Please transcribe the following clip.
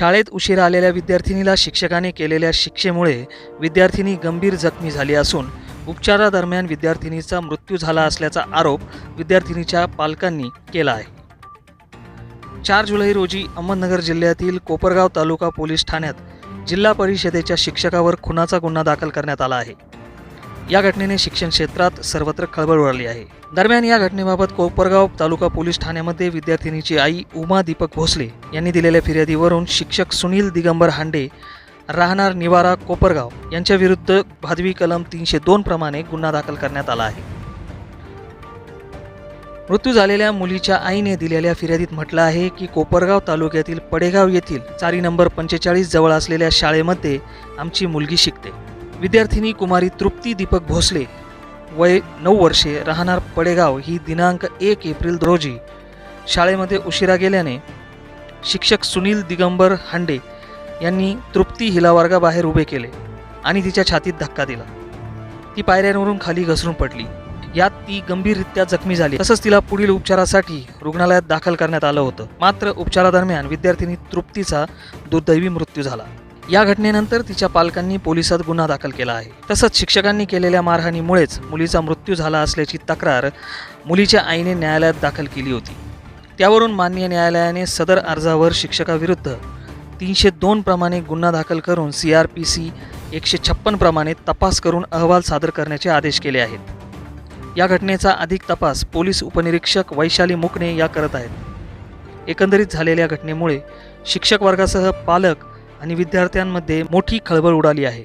शाळेत उशिरा आलेल्या विद्यार्थिनीला शिक्षकाने केलेल्या शिक्षेमुळे विद्यार्थिनी गंभीर जखमी झाली असून उपचारादरम्यान विद्यार्थिनीचा मृत्यू झाला असल्याचा आरोप विद्यार्थिनीच्या पालकांनी केला आहे। 4 जुलै रोजी अहमदनगर जिल्ह्यातील कोपरगाव तालुका पोलीस ठाण्यात जिल्हा परिषदेच्या शिक्षकावर खुनाचा गुन्हा दाखल करण्यात आला आहे। या घटनेने शिक्षण क्षेत्रात सर्वत्र खळबळ उडाली आहे। दरम्यान या घटनेबाबत कोपरगाव तालुका पोलीस ठाण्यामध्ये विद्यार्थिनीची आई उमा दीपक भोसले यांनी दिलेल्या फिर्यादीवरून शिक्षक सुनील दिगंबर हांडे राहणार निवारा कोपरगाव यांच्या विरुद्ध भादवी कलम 302 प्रमाणे गुन्हा दाखल करण्यात आला आहे। मृत्यू झालेल्या मुलीच्या आईने दिलेल्या फिर्यादीत म्हटलं आहे की कोपरगाव तालुक्यातील पडेगाव येथील चारी नंबर 45 जवळ असलेल्या शाळेमध्ये आमची मुलगी शिकते। विद्यार्थिनी कुमारी तृप्ती दीपक भोसले वय 9 वर्षे राहणार पडेगाव ही दिनांक 1 एप्रिल रोजी शाळेमध्ये उशिरा गेल्याने शिक्षक सुनील दिगंबर हांडे यांनी तृप्ती हिला वर्गाबाहेर उभे केले आणि तिच्या छातीत धक्का दिला। ती पायऱ्यांवरून खाली घसरून पडली। यात ती गंभीररित्या जखमी झाली। तसंच तिला पुढील उपचारासाठी रुग्णालयात दाखल करण्यात आलं होतं। मात्र उपचारादरम्यान विद्यार्थिनी तृप्तीचा दुर्दैवी मृत्यू झाला। या घटनेनंतर तिच्या पालकांनी पोलिसात गुन्हा दाखल केला आहे। तसंच शिक्षकांनी केलेल्या मारहाणीमुळेच मुलीचा मृत्यू झाला असल्याची तक्रार मुलीच्या आईने न्यायालयात दाखल केली होती। त्यावरून माननीय न्यायालयाने सदर अर्जावर शिक्षकाविरुद्ध 302 प्रमाणे गुन्हा दाखल करून CRPC 156 प्रमाणे तपास करून अहवाल सादर करण्याचे आदेश केले आहेत। या घटनेचा अधिक तपास पोलीस उपनिरीक्षक वैशाली मुकणे या करत आहेत। एकंदरीत झालेल्या घटनेमुळे शिक्षक वर्गासह पालक आणि विद्यार्थ्यांमध्ये मोठी खळबळ उडाली आहे।